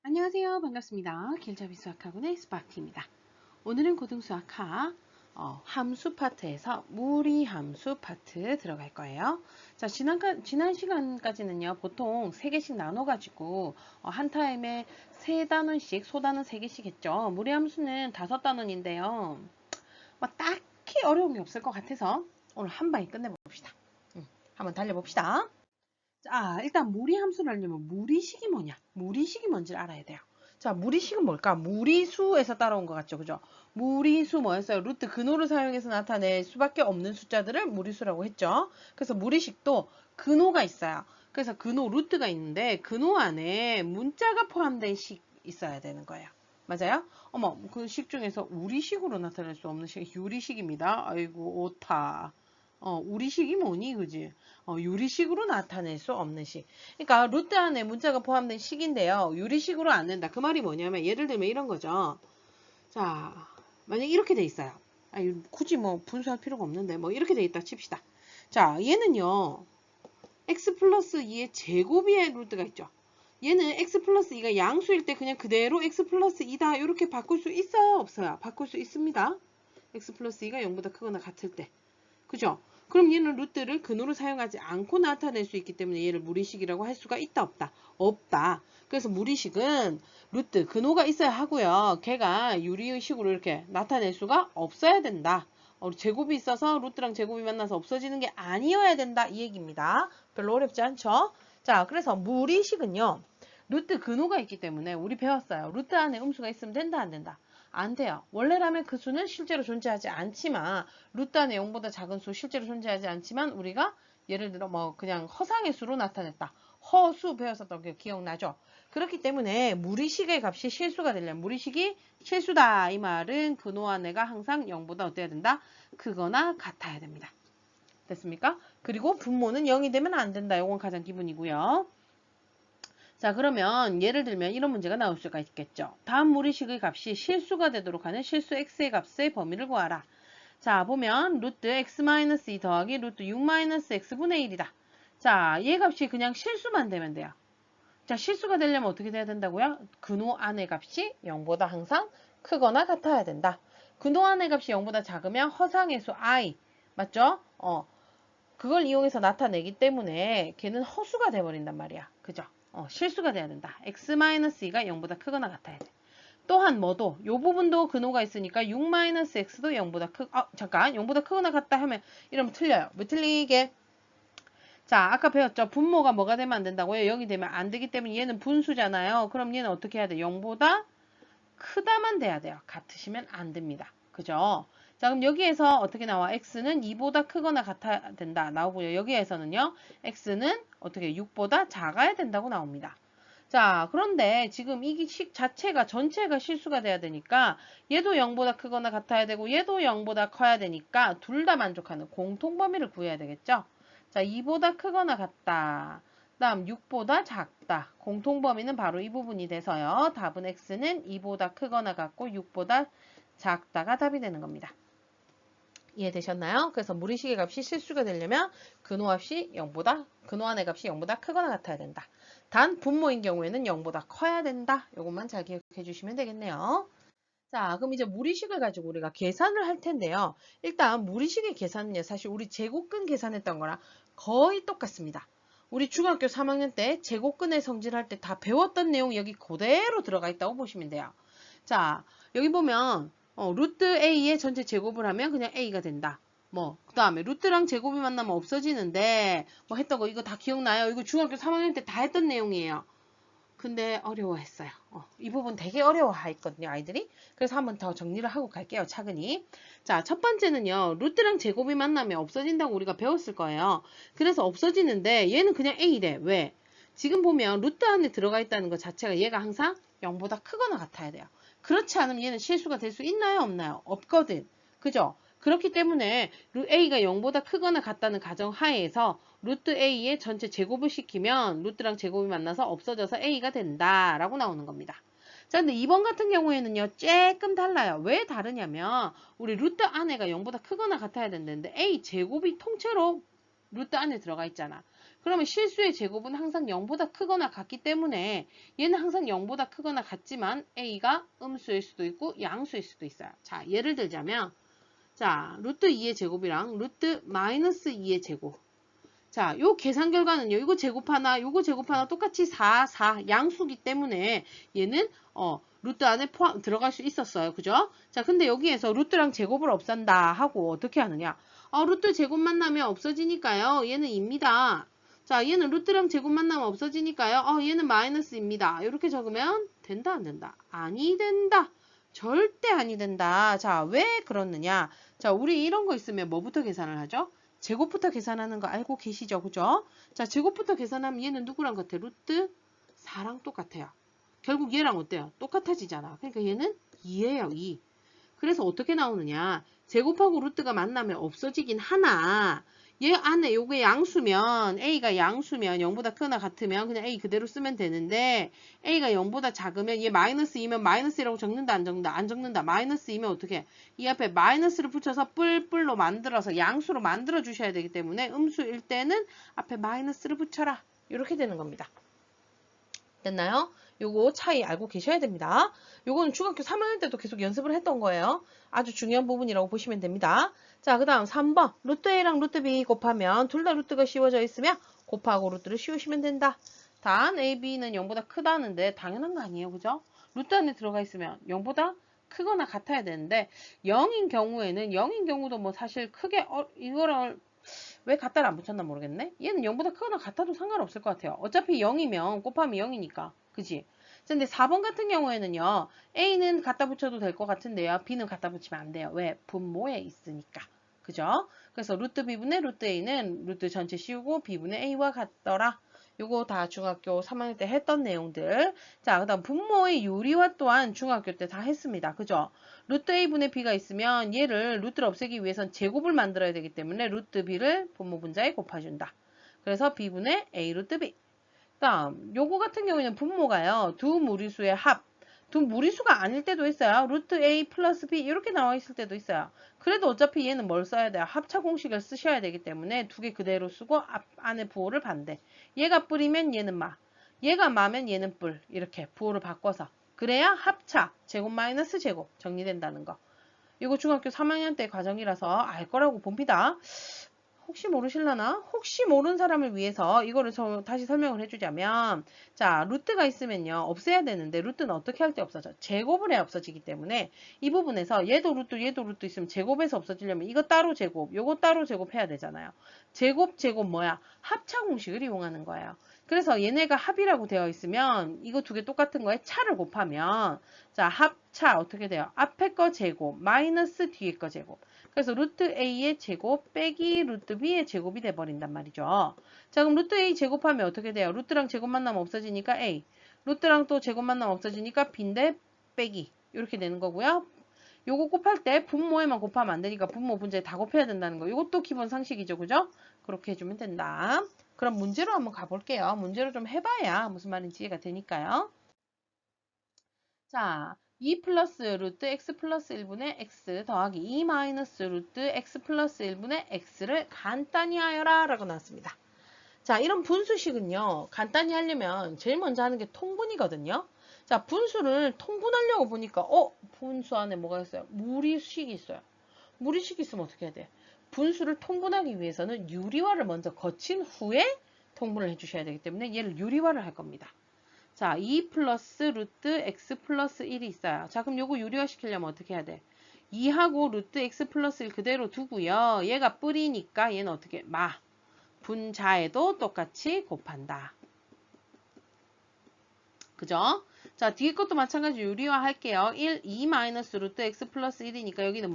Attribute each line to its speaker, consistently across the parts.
Speaker 1: 안녕하세요. 반갑습니다. 길잡이 수학학원의 스파티입니다. 오늘은 고등수학하 함수 파트에서 무리함수 파트 들어갈 거예요. 자, 지난 시간까지는요, 보통 3개씩 나눠가지고 한 타임에 3단원씩, 소단원 3개씩 했죠. 무리함수는 5단원인데요. 딱히 어려운 게 없을 것 같아서 오늘 한 방에 끝내봅시다. 한번 달려봅시다. 자, 일단 무리함수를 하려면 무리식이 뭐냐? 무리식이 뭔지를 알아야 돼요. 자, 무리식은 뭘까? 무리수에서 따라온 것 같죠? 그죠? 무리수 뭐였어요? 루트 근호를 사용해서 나타낼 수밖에 없는 숫자들을 무리수라고 했죠. 그래서 무리식도 근호가 있어요. 그래서 근호 루트가 있는데 근호 안에 문자가 포함된 식 있어야 되는 거예요. 맞아요? 어머, 그 식 중에서 우리식으로 나타낼 수 없는 식, 유리식입니다. 아이고, 오타. 우리식이 뭐니, 그지? 유리식으로 나타낼 수 없는 식. 그러니까 루트 안에 문자가 포함된 식인데요. 유리식으로 안 된다. 그 말이 뭐냐면 예를 들면 이런 거죠. 자, 만약 이렇게 돼 있어요. 굳이 뭐 분수할 필요가 없는데 뭐 이렇게 돼 있다 칩시다. 자, 얘는요. x 플러스 2의 제곱의 루트가 있죠. 얘는 x 플러스 2가 양수일 때 그냥 그대로 x 플러스 2다 이렇게 바꿀 수 있어요? 없어요? 바꿀 수 있습니다. x 플러스 2가 0보다 크거나 같을 때. 그죠? 그럼 얘는 루트를 근호로 사용하지 않고 나타낼 수 있기 때문에 얘를 무리식이라고 할 수가 있다 없다? 없다. 그래서 무리식은 루트 근호가 있어야 하고요. 걔가 유리식으로 이렇게 나타낼 수가 없어야 된다. 제곱이 있어서 루트랑 제곱이 만나서 없어지는 게 아니어야 된다. 이 얘기입니다. 별로 어렵지 않죠? 자, 그래서 무리식은요. 루트 근호가 있기 때문에 우리 배웠어요. 루트 안에 음수가 있으면 된다 안 된다? 안 돼요. 원래라면 그 수는 실제로 존재하지 않지만 루트 안에 0보다 작은 수 실제로 존재하지 않지만 우리가 예를 들어 뭐 그냥 허상의 수로 나타냈다. 허수 배웠었던 게 기억나죠? 그렇기 때문에 무리식의 값이 실수가 되려면 무리식이 실수다. 이 말은 근호 안에가 항상 0보다 어때야 된다? 크거나 같아야 됩니다. 됐습니까? 그리고 분모는 0이 되면 안 된다. 이건 가장 기본이고요. 자, 그러면 예를 들면 이런 문제가 나올 수가 있겠죠. 다음 무리식의 값이 실수가 되도록 하는 실수 x의 값의 범위를 구하라. 자, 보면 루트 x-2 더하기 루트 6-x분의 1이다. 자, 얘 값이 그냥 실수만 되면 돼요. 자, 실수가 되려면 어떻게 돼야 된다고요? 근호 안의 값이 0보다 항상 크거나 같아야 된다. 근호 안의 값이 0보다 작으면 허상의 수 i, 맞죠? 그걸 이용해서 나타내기 때문에 걔는 허수가 돼버린단 말이야. 그죠? 실수가 돼야 된다. x-2가 0보다 크거나 같아야 돼. 또한 뭐도 요 부분도 근호가 있으니까 6-x도 0보다 잠깐 0보다 크거나 같다 하면 이러면 틀려요. 왜 틀리게? 자, 아까 배웠죠? 분모가 뭐가 되면 안 된다고요? 0이 되면 안 되기 때문에 얘는 분수잖아요. 그럼 얘는 어떻게 해야 돼? 0보다 크다만 돼야 돼요. 같으시면 안 됩니다. 그죠? 자, 그럼 여기에서 어떻게 나와? x는 2보다 크거나 같아야 된다. 나오고요. 여기에서는요. x는 어떻게 6보다 작아야 된다고 나옵니다. 자, 그런데 지금 이 식 자체가 전체가 실수가 돼야 되니까 얘도 0보다 크거나 같아야 되고 얘도 0보다 커야 되니까 둘 다 만족하는 공통범위를 구해야 되겠죠? 자, 2보다 크거나 같다. 다음 6보다 작다. 공통범위는 바로 이 부분이 돼서요. 답은 x는 2보다 크거나 같고 6보다 작다가 답이 되는 겁니다. 이해되셨나요? 그래서 무리식의 값이 실수가 되려면 근호 안의 값이 0보다 크거나 같아야 된다. 단 분모인 경우에는 0보다 커야 된다. 이것만 잘 기억해 주시면 되겠네요. 자, 그럼 이제 무리식을 가지고 우리가 계산을 할 텐데요. 일단 무리식의 계산은요. 사실 우리 제곱근 계산했던 거랑 거의 똑같습니다. 우리 중학교 3학년 때 제곱근의 성질할 때 다 배웠던 내용 여기 그대로 들어가 있다고 보시면 돼요. 자, 여기 보면 루트 a의 전체 제곱을 하면 그냥 a가 된다. 그 다음에 루트랑 제곱이 만나면 없어지는데 뭐 했던 거 이거 다 기억나요? 이거 중학교 3학년 때 다 했던 내용이에요. 근데 어려워했어요. 이 부분 되게 어려워했거든요, 아이들이. 그래서 한번 더 정리를 하고 갈게요, 차근히. 자, 첫 번째는요, 루트랑 제곱이 만나면 없어진다고 우리가 배웠을 거예요. 그래서 없어지는데 얘는 그냥 a래. 왜? 지금 보면 루트 안에 들어가 있다는 것 자체가 얘가 항상 0보다 크거나 같아야 돼요. 그렇지 않으면 얘는 실수가 될 수 있나요, 없나요? 없거든. 그죠? 그렇기 때문에 a가 0보다 크거나 같다는 가정 하에서 루트 a의 전체 제곱을 시키면 루트랑 제곱이 만나서 없어져서 a가 된다라고 나오는 겁니다. 자, 근데 2번 같은 경우에는요, 조금 달라요. 왜 다르냐면 우리 루트 안에가 0보다 크거나 같아야 된다는데 a 제곱이 통째로 루트 안에 들어가 있잖아. 그러면 실수의 제곱은 항상 0보다 크거나 같기 때문에 얘는 항상 0보다 크거나 같지만 a가 음수일 수도 있고 양수일 수도 있어요. 자, 예를 들자면 자, 루트 2의 제곱이랑 루트 마이너스 2의 제곱. 자, 요 계산 결과는요. 이거 제곱하나 요거 제곱하나 똑같이 4, 양수기 때문에 얘는 루트 안에 들어갈 수 있었어요. 그죠? 자, 근데 여기에서 루트랑 제곱을 없앤다 하고 어떻게 하느냐? 루트 제곱만 나면 없어지니까요. 얘는 2입니다. 자, 얘는 루트랑 제곱만 나면 없어지니까요. 얘는 마이너스입니다. 이렇게 적으면 된다, 안 된다? 아니 된다. 절대 아니 된다. 자, 왜 그렇느냐? 자, 우리 이런 거 있으면 뭐부터 계산을 하죠? 제곱부터 계산하는 거 알고 계시죠? 그죠? 자, 제곱부터 계산하면 얘는 누구랑 같아? 루트 4랑 똑같아요. 결국 얘랑 어때요? 똑같아지잖아. 그러니까 얘는 2예요, 2. 그래서 어떻게 나오느냐? 제곱하고 루트가 만나면 없어지긴 하나, 얘 안에 요게 양수면, a가 양수면 0보다 크거나 같으면 그냥 a 그대로 쓰면 되는데, a가 0보다 작으면 얘 마이너스 2면 마이너스라고 적는다, 안 적는다? 안 적는다. 마이너스 2면 어떻게? 이 앞에 마이너스를 붙여서 뿔뿔로 만들어서 양수로 만들어 주셔야 되기 때문에 음수일 때는 앞에 마이너스를 붙여라. 이렇게 되는 겁니다. 됐나요? 요거 차이 알고 계셔야 됩니다. 요거는 중학교 3학년 때도 계속 연습을 했던 거예요. 아주 중요한 부분이라고 보시면 됩니다. 자, 그 다음 3번. 루트 A랑 루트 B 곱하면 둘 다 루트가 씌워져 있으면 곱하고 루트를 씌우시면 된다. 단 A, B는 0보다 크다는데 당연한 거 아니에요. 그죠? 루트 안에 들어가 있으면 0보다 크거나 같아야 되는데 0인 경우도 뭐 사실 크게 이거를 왜 갖다를 안 붙였나 모르겠네. 얘는 0보다 크거나 같아도 상관없을 것 같아요. 어차피 0이면 곱하면 0이니까. 그지? 근데 4번 같은 경우에는요. A는 갖다 붙여도 될 것 같은데요. B는 갖다 붙이면 안 돼요. 왜? 분모에 있으니까. 그죠? 그래서 루트 B분의 루트 A는 루트 전체 씌우고 B분의 A와 같더라. 요거 다 중학교 3학년 때 했던 내용들. 자, 그 다음 분모의 유리화 또한 중학교 때 다 했습니다. 그죠? 루트 A분의 B가 있으면 얘를 루트를 없애기 위해선 제곱을 만들어야 되기 때문에 루트 B를 분모 분자에 곱해준다. 그래서 B분의 A 루트 B. 다음 요거 같은 경우에는 분모가요. 두 무리수의 합. 두 무리수가 아닐 때도 있어요. 루트 A 플러스 B 이렇게 나와 있을 때도 있어요. 그래도 어차피 얘는 뭘 써야 돼요? 합차 공식을 쓰셔야 되기 때문에 두 개 그대로 쓰고 안에 부호를 반대. 얘가 뿔이면 얘는 마. 얘가 마면 얘는 뿔. 이렇게 부호를 바꿔서. 그래야 합차 제곱 마이너스 제곱 정리된다는 거. 이거 중학교 3학년 때 과정이라서 알 거라고 봅니다. 혹시 모르실라나? 혹시 모르는 사람을 위해서 이거를 다시 설명을 해주자면, 자, 루트가 있으면요 없애야 되는데 루트는 어떻게 할 때 없어져? 제곱을 해 없어지기 때문에 이 부분에서 얘도 루트 있으면 제곱해서 없어지려면 이거 따로 제곱, 요거 따로 제곱해야 되잖아요. 제곱 뭐야? 합차 공식을 이용하는 거예요. 그래서 얘네가 합이라고 되어 있으면 이거 두 개 똑같은 거에 차를 곱하면, 자, 합차 어떻게 돼요? 앞에 거 제곱 마이너스 뒤에 거 제곱. 그래서 루트 A의 제곱 빼기 루트 B의 제곱이 돼버린단 말이죠. 자, 그럼 루트 A 제곱하면 어떻게 돼요? 루트랑 제곱만 나면 없어지니까 A. 루트랑 또 제곱만 나면 없어지니까 B인데 빼기. 이렇게 되는 거고요. 요거 곱할 때 분모에만 곱하면 안 되니까 분모 분자에 다 곱해야 된다는 거. 이것도 기본 상식이죠. 그죠? 그렇게 해주면 된다. 그럼 문제로 한번 가볼게요. 문제로 좀 해봐야 무슨 말인지 이해가 되니까요. 자, 2 플러스 루트 x 플러스 1분의 x 더하기 2 마이너스 루트 x 플러스 1분의 x를 간단히 하여라 라고 나왔습니다. 자, 이런 분수식은요. 간단히 하려면 제일 먼저 하는 게 통분이거든요. 자, 분수를 통분하려고 보니까 분수 안에 뭐가 있어요? 무리식이 있어요. 무리식이 있으면 어떻게 해야 돼? 분수를 통분하기 위해서는 유리화를 먼저 거친 후에 통분을 해주셔야 되기 때문에 얘를 유리화를 할 겁니다. 자, 2 플러스 루트 x 플러스 1이 있어요. 자, 그럼 요거 유리화 시키려면 어떻게 해야 돼? 2하고 루트 x 플러스 1 그대로 두고요. 얘가 뿌리니까 얘는 어떻게? 분자에도 똑같이 곱한다. 그죠? 자, 뒤에 것도 마찬가지 유리화 할게요. 2 마이너스 루트 x 플러스 1이니까 여기는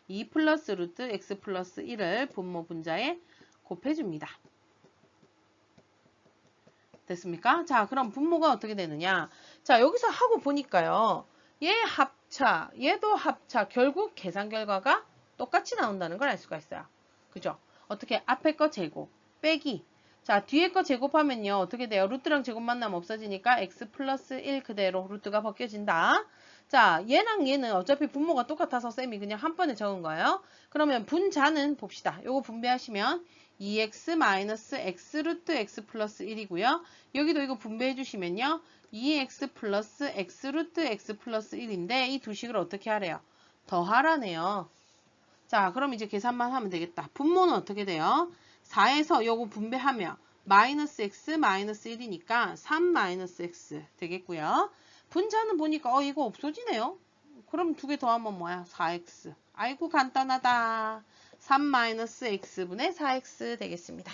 Speaker 1: 2 플러스 루트 x 플러스 1을 분모 분자에 곱해줍니다. 됐습니까? 자, 그럼 분모가 어떻게 되느냐? 자, 여기서 하고 보니까요. 얘 합차, 얘도 합차. 결국 계산 결과가 똑같이 나온다는 걸 알 수가 있어요. 그죠? 어떻게? 앞에 거 제곱, 빼기. 자, 뒤에 거 제곱하면요. 어떻게 돼요? 루트랑 제곱 만나면 없어지니까 x 플러스 1 그대로 루트가 벗겨진다. 자, 얘랑 얘는 어차피 분모가 똑같아서 쌤이 그냥 한 번에 적은 거예요. 그러면 분자는 봅시다. 요거 분배하시면 2x 마이너스 x 루트 x 플러스 1이고요. 여기도 이거 분배해 주시면요. 2x 플러스 x 루트 x 플러스 1인데 이 두 식을 어떻게 하래요? 더하라네요. 자, 그럼 이제 계산만 하면 되겠다. 분모는 어떻게 돼요? 4에서 요거 분배하면 마이너스 x 마이너스 1이니까 3 마이너스 x 되겠고요. 분자는 보니까 이거 없어지네요. 그럼 두 개 더하면 뭐야? 4x. 아이고 간단하다. 3 마이너스 x분의 4x 되겠습니다.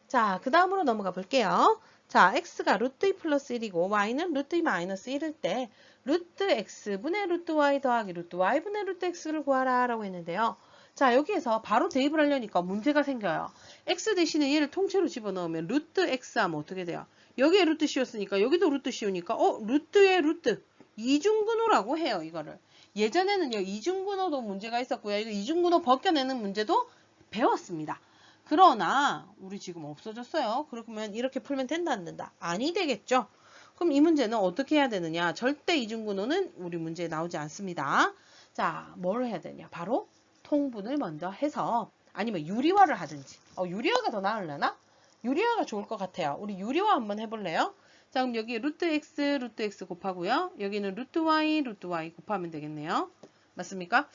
Speaker 1: 자, 그 다음으로 넘어가 볼게요. 자, x가 루트 2 플러스 1이고 y는 루트 2 마이너스 1일 때 루트 x분의 루트 y 더하기 루트 y분의 루트 x를 구하라 라고 했는데요. 자, 여기에서 바로 대입을 하려니까 문제가 생겨요. x 대신에 얘를 통째로 집어넣으면 루트 x 하면 어떻게 돼요? 여기에 루트 씌웠으니까 여기도 루트 씌우니까 루트에 루트 이중분호라고 해요. 이거를. 예전에는요. 이중분호도 문제가 있었고요. 이거 이중분호 벗겨내는 문제도 배웠습니다. 그러나 우리 지금 없어졌어요. 그러면 이렇게 풀면 된다 안 된다? 아니 되겠죠. 그럼 이 문제는 어떻게 해야 되느냐? 절대 이중분호는 우리 문제에 나오지 않습니다. 자, 뭘 해야 되냐? 바로 통분을 먼저 해서 아니면 유리화를 하든지. 유리화가 더 나으려나? 유리화가 좋을 것 같아요. 우리 유리화 한번 해볼래요? 자, 그럼 여기 루트 x 곱하고요. 여기는 루트 y 곱하면 되겠네요. 맞습니까?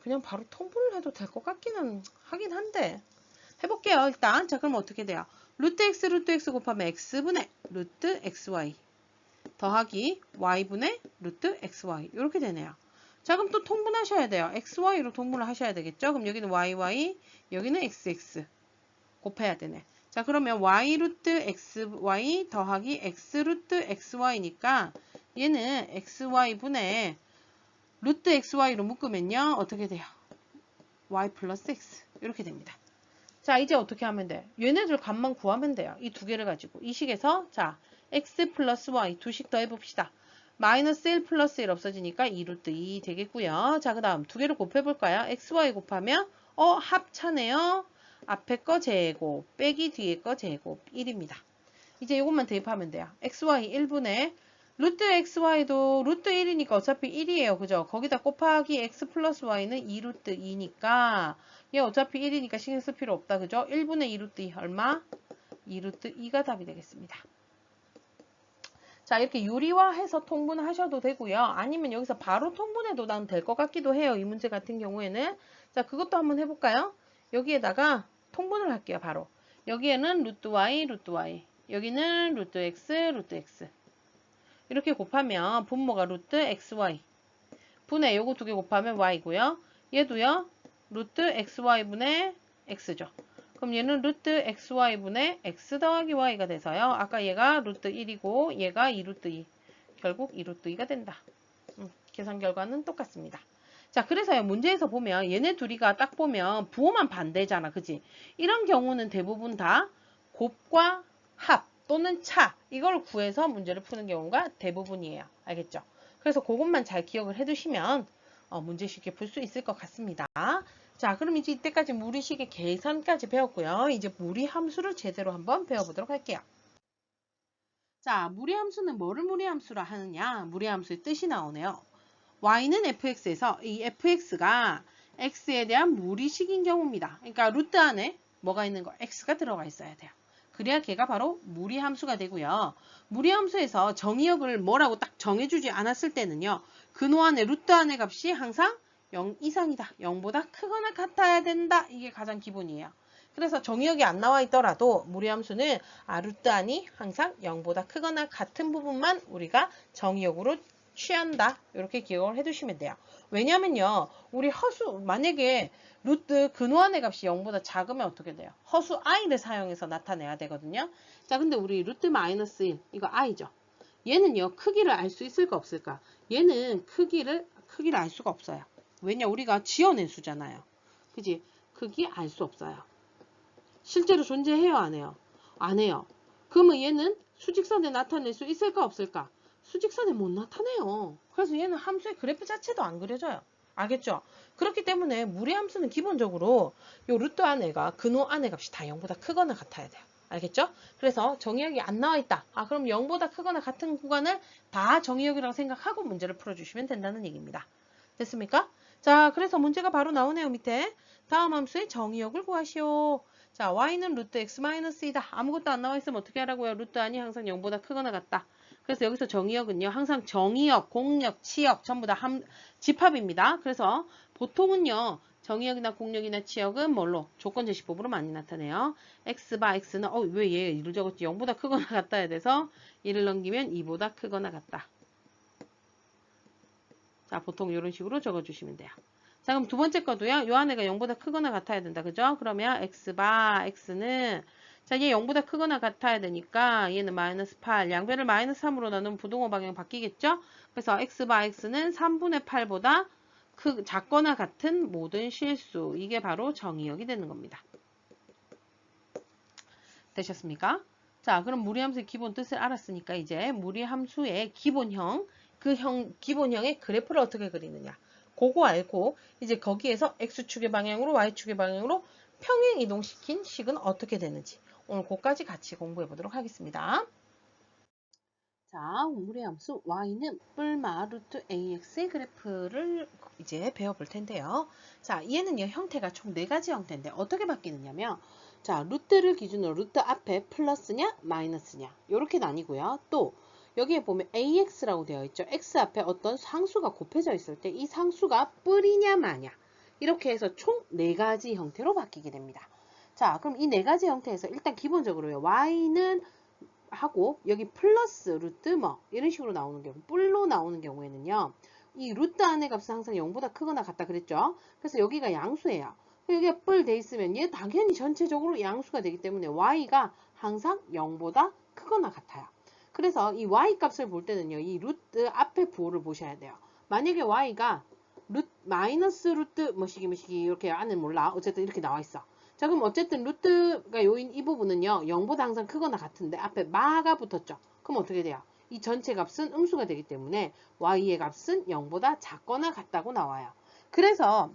Speaker 1: 그냥 바로 통분을 해도 될 것 같기는 하긴 한데. 해볼게요. 일단. 자, 그럼 어떻게 돼요? 루트 x 곱하면 x분의 루트 xy 더하기 y분의 루트 xy 이렇게 되네요. 자, 그럼 또 통분하셔야 돼요. xy로 통분을 하셔야 되겠죠? 그럼 여기는 yy, 여기는 xx 곱해야 되네. 자, 그러면 y 루트 xy 더하기 x 루트 xy니까 얘는 xy분의 루트 xy로 묶으면요. 어떻게 돼요? y 플러스 x 이렇게 됩니다. 자, 이제 어떻게 하면 돼? 얘네들 값만 구하면 돼요. 이 두 개를 가지고. 이 식에서 자, x 플러스 y 두 식 더 해봅시다. 마이너스 1 플러스 1 없어지니까 2 루트 2 되겠고요. 자, 그 다음 두 개를 곱해볼까요? xy 곱하면 합차네요. 앞에 거 제곱 빼기 뒤에 거 제곱 1입니다. 이제 이것만 대입하면 돼요. xy 1분의 루트 xy도 루트 1이니까 어차피 1이에요. 그죠? 거기다 곱하기 x 플러스 y는 2 루트 2니까 얘 어차피 1이니까 신경 쓸 필요 없다. 그죠? 1분의 2 루트 2 얼마? 2 루트 2가 답이 되겠습니다. 자, 이렇게 유리화해서 통분하셔도 되고요. 아니면 여기서 바로 통분해도 난 될 것 같기도 해요. 이 문제 같은 경우에는. 자, 그것도 한번 해볼까요? 여기에다가 통분을 할게요. 바로. 여기에는 루트 y, 여기는 루트 x. 이렇게 곱하면 분모가 루트 xy. 분의 요거 두 개 곱하면 y고요. 얘도요. 루트 xy분의 x죠. 그럼 얘는 루트 xy분의 x 더하기 y가 돼서요. 아까 얘가 루트 1이고 얘가 2루트 2. 결국 2루트 2가 된다. 계산 결과는 똑같습니다. 자, 그래서요. 문제에서 보면 얘네 둘이가 딱 보면 부호만 반대잖아. 그지? 이런 경우는 대부분 다 곱과 합 또는 차 이걸 구해서 문제를 푸는 경우가 대부분이에요. 알겠죠? 그래서 그것만 잘 기억을 해두시면 문제 쉽게 풀 수 있을 것 같습니다. 자, 그럼 이제 이때까지 무리식의 계산까지 배웠고요. 이제 무리함수를 제대로 한번 배워보도록 할게요. 자, 무리함수는 뭐를 무리함수라 하느냐? 무리함수의 뜻이 나오네요. y는 fx에서 이 fx가 x에 대한 무리식인 경우입니다. 그러니까 루트 안에 뭐가 있는 거? x가 들어가 있어야 돼요. 그래야 걔가 바로 무리함수가 되고요. 무리함수에서 정의역을 뭐라고 딱 정해주지 않았을 때는요. 근호 안에 루트 안의 값이 항상 0 이상이다. 0보다 크거나 같아야 된다. 이게 가장 기본이에요. 그래서 정의역이 안 나와 있더라도 무리함수는 루트 안이 항상 0보다 크거나 같은 부분만 우리가 정의역으로 취한다. 이렇게 기억을 해두시면 돼요. 왜냐면요. 우리 허수 만약에 루트 근호 안의 값이 0보다 작으면 어떻게 돼요? 허수 i를 사용해서 나타내야 되거든요. 자, 근데 우리 루트 마이너스 1 이거 i죠. 얘는요. 크기를 알 수 있을까 없을까? 얘는 크기를 알 수가 없어요. 왜냐? 우리가 지어낸 수잖아요. 그지? 크기 알 수 없어요. 실제로 존재해요? 안 해요? 안 해요. 그러면 얘는 수직선에 나타낼 수 있을까 없을까? 수직선에 못 나타내요. 그래서 얘는 함수의 그래프 자체도 안 그려져요. 알겠죠? 그렇기 때문에 무리함수는 기본적으로 요 루트 안에가 근호 안의 값이 다 0보다 크거나 같아야 돼요. 알겠죠? 그래서 정의역이 안 나와 있다. 그럼 0보다 크거나 같은 구간을 다 정의역이라고 생각하고 문제를 풀어주시면 된다는 얘기입니다. 됐습니까? 자, 그래서 문제가 바로 나오네요. 밑에 다음 함수의 정의역을 구하시오. 자, y는 루트 x 마이너스 2다. 아무것도 안 나와 있으면 어떻게 하라고요? 루트 안이 항상 0보다 크거나 같다. 그래서 여기서 정의역은요. 항상 정의역, 공역, 치역 전부 다 집합입니다. 그래서 보통은요. 정의역이나 공역이나 치역은 뭘로? 조건 제시법으로 많이 나타내요. x 바 x는 왜 얘 1을 적었지? 0보다 크거나 같다야 돼서 1을 넘기면 2보다 크거나 같다. 자, 보통 이런 식으로 적어주시면 돼요. 자, 그럼 두 번째 거도요. 요 안에가 0보다 크거나 같아야 된다. 그죠? 그러면 x 바 x는 자, 얘 0보다 크거나 같아야 되니까 얘는 마이너스 8. 양변을 마이너스 3으로 나누면 부동호 방향 바뀌겠죠? 그래서 x 바 x는 3분의 8보다 작거나 같은 모든 실수. 이게 바로 정의역이 되는 겁니다. 되셨습니까? 자, 그럼 무리함수의 기본 뜻을 알았으니까 이제 무리함수의 기본형, 기본형의 그래프를 어떻게 그리느냐. 그거 알고 이제 거기에서 x축의 방향으로 y축의 방향으로 평행 이동시킨 식은 어떻게 되는지 오늘 그거까지 같이 공부해 보도록 하겠습니다. 자, 무리함수 y는 뿔마 루트 ax의 그래프를 이제 배워볼 텐데요. 자, 얘는요 형태가 총 4가지 형태인데 어떻게 바뀌느냐면 자, 루트를 기준으로 루트 앞에 플러스냐 마이너스냐 이렇게 나뉘고요. 또 여기에 보면 ax라고 되어 있죠. x 앞에 어떤 상수가 곱해져 있을 때 이 상수가 뿔이냐 마냐 이렇게 해서 총 4가지 형태로 바뀌게 됩니다. 자, 그럼 이 4가지 형태에서 일단 기본적으로요. y는 하고 여기 플러스 루트 뭐 이런 식으로 나오는 경우 뿔로 나오는 경우에는요. 이 루트 안의 값은 항상 0보다 크거나 같다 그랬죠. 그래서 여기가 양수예요. 여기가 뿔 돼 있으면 얘 당연히 전체적으로 양수가 되기 때문에 y가 항상 0보다 크거나 같아요. 그래서 이 y 값을 볼 때는요. 이 루트 앞에 부호를 보셔야 돼요. 만약에 y가 마이너스 루트 뭐시기 이렇게 안을 몰라. 어쨌든 이렇게 나와 있어. 자, 그럼 어쨌든 루트가 요인 이 부분은요. 0보다 항상 크거나 같은데 앞에 마가 붙었죠. 그럼 어떻게 돼요? 이 전체 값은 음수가 되기 때문에 y의 값은 0보다 작거나 같다고 나와요. 그래서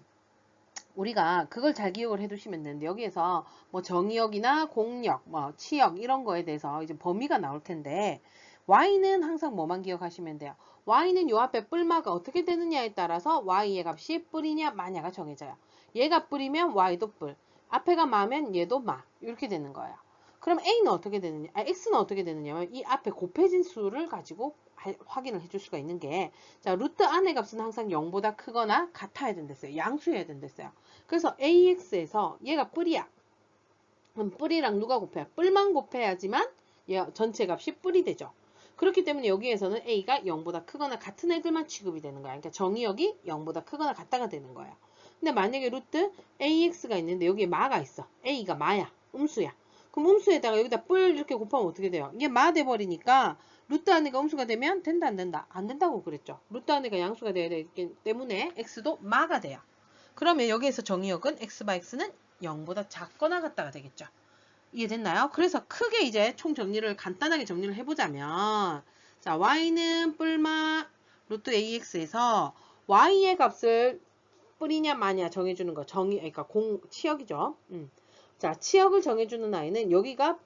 Speaker 1: 우리가 그걸 잘 기억을 해두시면 되는데 여기에서 뭐 정의역이나 공역, 뭐 치역 이런 거에 대해서 이제 범위가 나올 텐데 y는 항상 뭐만 기억하시면 돼요. y는 요 앞에 뿔마가 어떻게 되느냐에 따라서 y의 값이 뿔이냐 마냐가 정해져요. 얘가 뿔이면 y도 뿔, 앞에가 마면 얘도 마 이렇게 되는 거예요. 그럼 a는 어떻게 되느냐? x는 어떻게 되느냐면 이 앞에 곱해진 수를 가지고 확인을 해줄 수가 있는 게 자, 루트 안의 값은 항상 0보다 크거나 같아야 된댔어요. 양수여야 된댔어요. 그래서 ax에서 얘가 뿔이야. 그럼 뿔이랑 누가 곱해야? 뿔만 곱해야지만 얘 전체 값이 뿔이 되죠. 그렇기 때문에 여기에서는 a가 0보다 크거나 같은 애들만 취급이 되는 거야. 그러니까 정의역이 0보다 크거나 같다가 되는 거예요. 근데 만약에 루트 ax가 있는데 여기에 마가 있어. a가 마야. 음수야. 그럼 음수에다가 여기다 뿔 이렇게 곱하면 어떻게 돼요? 이게 마 돼버리니까 루트 안에가 음수가 되면 된다 안 된다? 안 된다고 그랬죠. 루트 안에가 양수가 돼야 되기 때문에 x도 마가 돼요. 그러면 여기에서 정의역은 x 바 x는 0보다 작거나 같다가 되겠죠. 이해됐나요? 그래서 크게 이제 총 정리를 간단하게 정리를 해보자면 자, y는 뿔마 루트 ax에서 y의 값을 뿔이냐 마냐 정해주는 거 그러니까 치역이죠. 자, 치역을 정해주는 아이는 여기가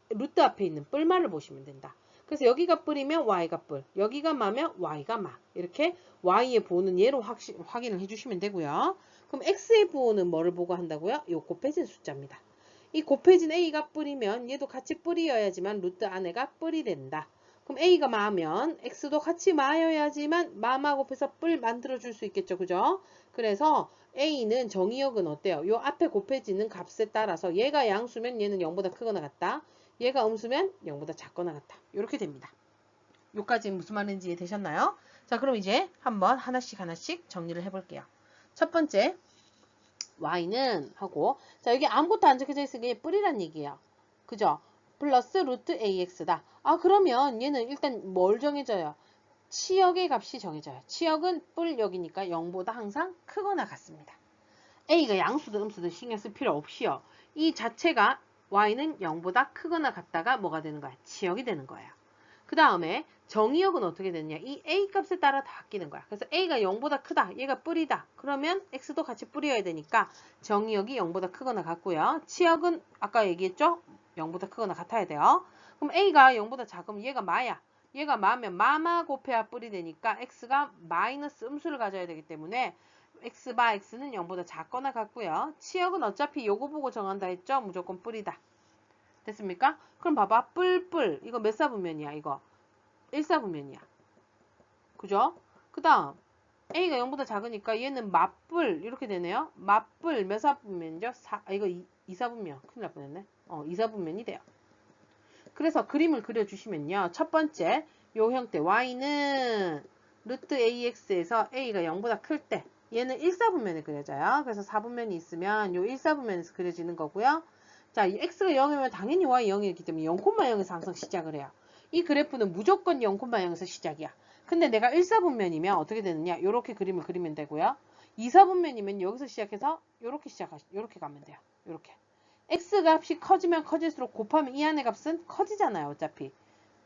Speaker 1: 루트 앞에 있는 뿔마를 보시면 된다. 그래서 여기가 뿔이면 y가 뿔, 여기가 마면 y가 마. 이렇게 y의 부호는 얘로 확인을 해주시면 되고요. 그럼 x의 부호는 뭐를 보고 한다고요? 요 곱해진 숫자입니다. 이 곱해진 a가 뿔이면 얘도 같이 뿔이어야지만 루트 안에가 뿔이 된다. 그럼 a가 마면 x도 같이 마여야지만 마마 곱해서 뿔 만들어줄 수 있겠죠. 그죠? 그래서 a는 정의역은 어때요? 요 앞에 곱해지는 값에 따라서 얘가 양수면 얘는 0보다 크거나 같다. 얘가 음수면 0보다 작거나 같다. 이렇게 됩니다. 요까지 무슨 말인지 이해되셨나요? 자, 그럼 이제 한번 하나씩 정리를 해볼게요. 첫 번째 y는 하고 자, 여기 아무것도 안 적혀져 있으니 뿔이란 얘기예요. 그죠? 플러스 루트 ax다. 아, 그러면 얘는 일단 뭘 정해져요? 치역의 값이 정해져요. 치역은 뿔역이니까 0보다 항상 크거나 같습니다. a가 양수든 음수든 신경 쓸 필요 없이요. 이 자체가 y는 0보다 크거나 같다가 뭐가 되는 거야? 치역이 되는 거예요. 그 다음에 정의역은 어떻게 되느냐? 이 a 값에 따라 다 바뀌는 거야. 그래서 a가 0보다 크다. 얘가 뿔이다. 그러면 x도 같이 뿔이어야 되니까 정의역이 0보다 크거나 같고요. 치역은 아까 얘기했죠? 0보다 크거나 같아야 돼요. 그럼 a가 0보다 작으면 얘가 마야. 얘가 마면 마마 곱해야 뿔이 되니까 x가 마이너스 음수를 가져야 되기 때문에 x바 x는 0보다 작거나 같고요. 치역은 어차피 요거 보고 정한다 했죠? 무조건 뿔이다. 됐습니까? 그럼 봐봐. 뿔. 이거 몇 사분면이야, 이거? 1사분면이야. 그죠? 그 다음, a가 0보다 작으니까 얘는 맞뿔. 이렇게 되네요. 맞뿔 몇 사분면이죠? 이거 2사분면. 큰일 날 뻔했네. 2사분면이 돼요. 그래서 그림을 그려주시면요. 첫 번째, 요 형태 y는 루트 ax에서 a가 0보다 클 때 얘는 1사분면에 그려져요. 그래서 4분면이 있으면 요 1사분면에서 그려지는 거고요. 자, 이 x가 0이면 당연히 y 0이기 때문에 0,0에서 항상 시작을 해요. 이 그래프는 무조건 0,0에서 시작이야. 근데 내가 1사분면이면 어떻게 되느냐? 요렇게 그림을 그리면 되고요. 2사분면이면 여기서 시작해서 요렇게 가면 돼요. 요렇게. x 값이 커지면 커질수록 곱하면 이 안의 값은 커지잖아요. 어차피.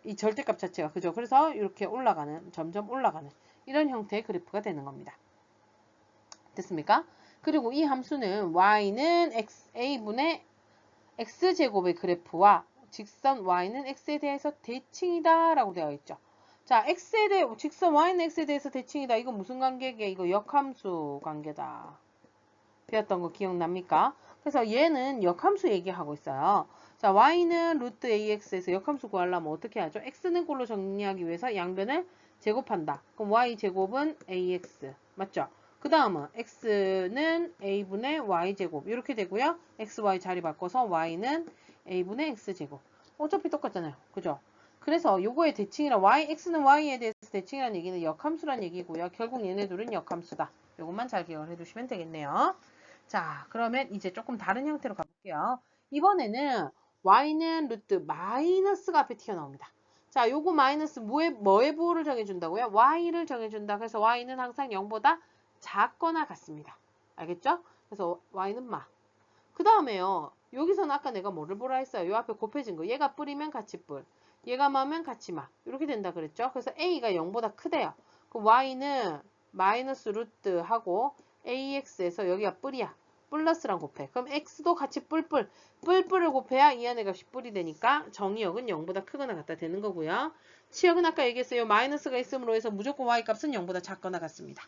Speaker 1: 이 절대값 자체가. 그죠? 그래서 이렇게 올라가는, 점점 올라가는 이런 형태의 그래프가 되는 겁니다. 됐습니까? 그리고 이 함수는 y는 a분의 x제곱의 그래프와 직선 y는 x에 대해서 대칭이다 라고 되어 있죠. 자, 직선 y는 x에 대해서 대칭이다. 이거 무슨 관계게? 이거 역함수 관계다. 배웠던 거 기억납니까? 그래서 얘는 역함수 얘기하고 있어요. 자, y는 루트 ax에서 역함수 구하려면 어떻게 하죠? x는 꼴로 정리하기 위해서 양변을 제곱한다. 그럼 y제곱은 ax. 맞죠? 그 다음은 x는 a분의 y제곱. 이렇게 되고요. xy 자리 바꿔서 y는 a분의 x제곱. 어차피 똑같잖아요. 그죠? 그래서 요거의 대칭이란 x는 y에 대해서 대칭이라는 얘기는 역함수란 얘기고요. 결국 얘네 둘은 역함수다. 요것만 잘 기억을 해두시면 되겠네요. 자, 그러면 이제 조금 다른 형태로 가볼게요. 이번에는 y는 루트 마이너스가 앞에 튀어나옵니다. 자, 요거 마이너스 뭐의 부호를 정해준다고요? y를 정해준다. 그래서 y는 항상 0보다 작거나 같습니다. 알겠죠? 그래서 y는 마. 그 다음에요. 여기서는 아까 내가 뭐를 보라 했어요? 요 앞에 곱해진 거. 얘가 뿔이면 같이 뿔. 얘가 마면 같이 마. 이렇게 된다 그랬죠? 그래서 a가 0보다 크대요. 그럼 y는 마이너스 루트 하고 ax에서 여기가 뿔이야. 플러스랑 곱해. 그럼 x도 같이 뿔뿔. 뿔뿔을 곱해야 이 안의 값이 뿔이 되니까 정의역은 0보다 크거나 같다 되는 거고요. 치역은 아까 얘기했어요. 마이너스가 있음으로 해서 무조건 y 값은 0보다 작거나 같습니다.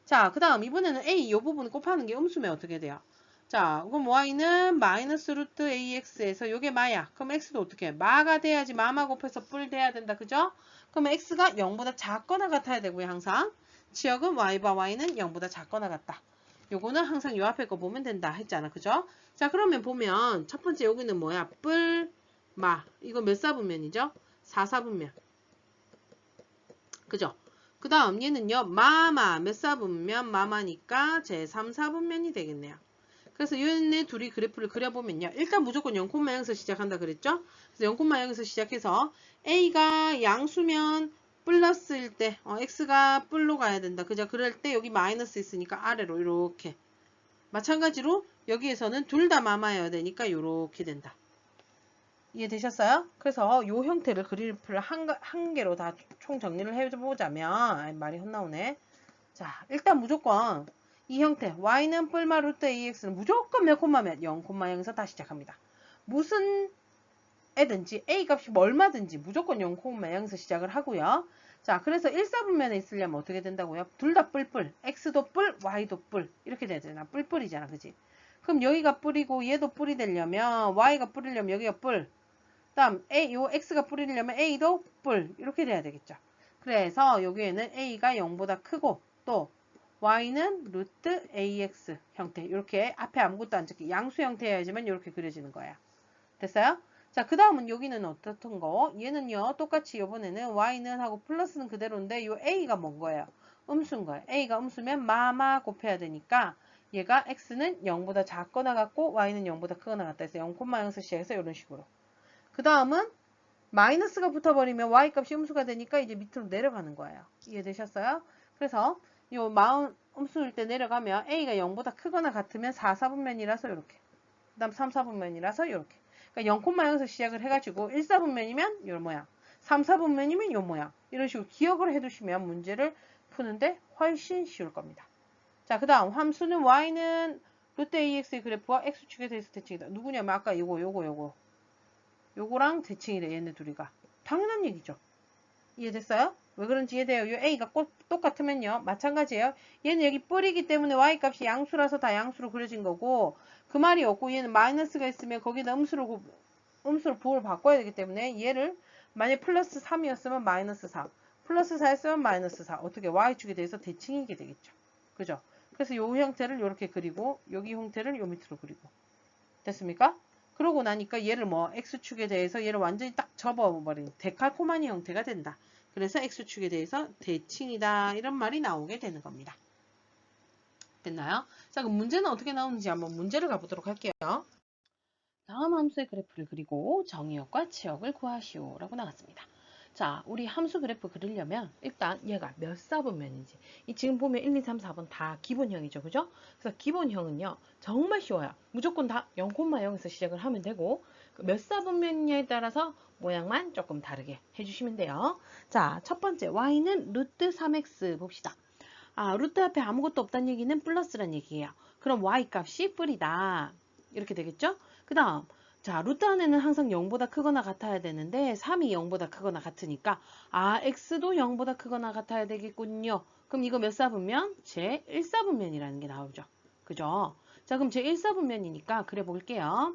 Speaker 1: 자, 그 다음 이번에는 a 이 부분 곱하는 게 음수면 어떻게 돼요? 자, 그럼 y는 마이너스 루트 ax에서 요게 마야. 그럼 x도 어떻게 해? 마가 돼야지 마마 곱해서 뿔 돼야 된다. 그죠? 그러면 x가 0보다 작거나 같아야 되고요. 항상. 치역은 y바 y는 0보다 작거나 같다. 요거는 항상 요 앞에 거 보면 된다 했잖아. 그죠? 자, 그러면 보면 첫 번째 여기는 뭐야? 뿔, 마. 이거 몇 사분면이죠? 4사분면. 그죠? 그 다음 얘는요. 마마 몇 사분면? 마마니까 제3사분면이 되겠네요. 그래서 얘네 둘이 그래프를 그려보면요. 일단 무조건 0,0에서 시작한다 그랬죠? 그래서 0,0에서 시작해서 a가 양수면 플러스일 때 x가 뿔로 가야 된다. 그죠? 그럴 때 여기 마이너스 있으니까 아래로 이렇게. 마찬가지로 여기에서는 둘 다 마마여야 되니까 이렇게 된다. 이해되셨어요? 그래서 요 형태를 그래프를 한 개로 다 총 정리를 해보자면 말이 헛나오네. 자, 일단 무조건 이 형태 y는 뿔마 루트 ax는 무조건 몇 콤마면 0,0에서 다시 시작합니다. 무슨 애든지 a 값이 얼마든지 무조건 0,0에서 시작을 하고요. 자, 그래서 1사분면에 있으려면 어떻게 된다고요? 둘 다 뿔뿔. x도 뿔, y도 뿔. 이렇게 되잖아. 뿔뿔이잖아. 그지? 그럼 여기가 뿔이고 얘도 뿔이 되려면 y가 뿔이려면 여기가 뿔. 다음 요 x가 뿔이려면 a도 뿔. 이렇게 돼야 되겠죠. 그래서 여기에는 a가 0보다 크고 또 y는 루트 ax 형태. 이렇게 앞에 아무것도 안 적게 양수 형태여야지만 이렇게 그려지는 거예요. 됐어요? 자, 그 다음은 여기는 어떻던 거? 얘는요, 똑같이 이번에는 y는 하고 플러스는 그대로인데, 요 a가 뭔 거예요? 음수인 거예요. a가 음수면 마마 곱해야 되니까, 얘가 x는 0보다 작거나 같고, y는 0보다 크거나 같다 해서 0,0에서 시작해서 이런 식으로. 그 다음은 마이너스가 붙어버리면 y 값이 음수가 되니까 이제 밑으로 내려가는 거예요. 이해되셨어요? 그래서 요 음수일 때 내려가면 a가 0보다 크거나 같으면 4사분면이라서 이렇게. 그 다음 3사분면이라서 이렇게. 그러니까 0,0에서 시작을 해가지고 1사분면이면 요 모양, 3사분면이면 요 모양. 이런 식으로 기억을 해두시면 문제를 푸는데 훨씬 쉬울 겁니다. 자, 그 다음 함수는 y는 루트 ax의 그래프와 x축에 대해서 대칭이다. 누구냐면 아까 요거랑 대칭이래. 얘네 둘이가. 당연한 얘기죠. 이해됐어요? 왜 그런지 이해돼요? 이 a가 꼭 똑같으면요. 마찬가지예요. 얘는 여기 뿔이기 때문에 y 값이 양수라서 다 양수로 그려진 거고 그 말이 없고 얘는 마이너스가 있으면 거기다 음수로 부호를 바꿔야 되기 때문에 얘를 만약 플러스 3이었으면 마이너스 4 플러스 4였으면 마이너스 4 어떻게 y축에 대해서 대칭이게 되겠죠. 그죠? 그래서 이 형태를 이렇게 그리고 여기 형태를 요 밑으로 그리고 됐습니까? 그러고 나니까 얘를 뭐 x축에 대해서 얘를 완전히 딱 접어버린 데칼코마니 형태가 된다. 그래서 x축에 대해서 대칭이다 이런 말이 나오게 되는 겁니다. 됐나요? 자 그럼 문제는 어떻게 나오는지 한번 문제를 가보도록 할게요. 다음 함수의 그래프를 그리고 정의역과 치역을 구하시오 라고 나왔습니다. 자, 우리 함수 그래프 그리려면 일단 얘가 몇 사분면인지 이 지금 보면 1, 2, 3, 4번 다 기본형이죠. 그죠? 그래서 기본형은요. 정말 쉬워요. 무조건 다 0,0에서 시작을 하면 되고 몇 사분면이냐에 따라서 모양만 조금 다르게 해주시면 돼요. 자, 첫 번째 y는 루트 3x 봅시다. 아, 루트 앞에 아무것도 없다는 얘기는 플러스란 얘기예요. 그럼 y 값이 뿔이다. 이렇게 되겠죠? 그 다음 자 루트 안에는 항상 0보다 크거나 같아야 되는데 3이 0보다 크거나 같으니까 아 x도 0보다 크거나 같아야 되겠군요. 그럼 이거 몇 사분면? 제 1사분면이라는 게 나오죠. 그죠? 자 그럼 제 1사분면이니까 그래 볼게요.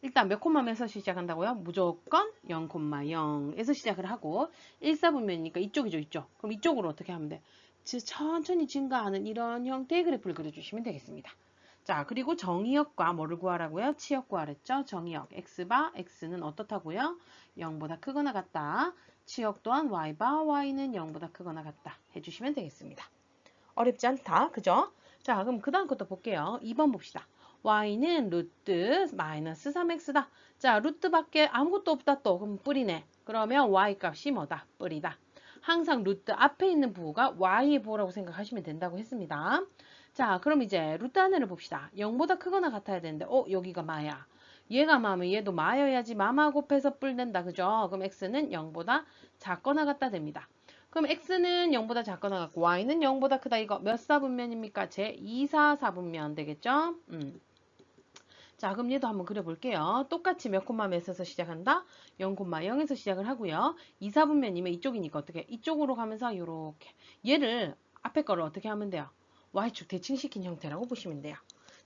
Speaker 1: 일단 몇 콤마에서 시작한다고요? 무조건 0,0에서 시작을 하고 1사분면이니까 이쪽이죠. 이쪽. 그럼 이쪽으로 어떻게 하면 돼? 천천히 증가하는 이런 형태의 그래프를 그려주시면 되겠습니다. 자, 그리고 정의역과 뭐를 구하라고요? 치역 구하랬죠? 정의역. x바 x는 어떻다고요? 0보다 크거나 같다. 치역 또한 y바 y는 0보다 크거나 같다. 해주시면 되겠습니다. 어렵지 않다. 그죠? 자, 그럼 그 다음 것도 볼게요. 2번 봅시다. y는 루트 마이너스 3x다. 자, 루트밖에 아무것도 없다 또. 그럼 뿔이네. 그러면 y 값이 뭐다? 뿔이다. 항상 루트 앞에 있는 부호가 y의 부호라고 생각하시면 된다고 했습니다. 자, 그럼 이제 루트 하나를 봅시다. 0보다 크거나 같아야 되는데, 여기가 마야. 얘가 마면 얘도 마여야지 마마 곱해서 뿔 된다. 그죠? 그럼 x는 0보다 작거나 같다 됩니다. 그럼 x는 0보다 작거나 같고 y는 0보다 크다. 이거 몇 사분면입니까? 제 2, 4, 4분면 되겠죠? 자, 그럼 얘도 한번 그려볼게요. 똑같이 몇 콤마에서 시작한다? 0,0에서 시작을 하고요. 2, 4분면이면 이쪽이니까 어떻게? 이쪽으로 가면서 요렇게. 얘를 앞에 거를 어떻게 하면 돼요? y축 대칭시킨 형태라고 보시면 돼요.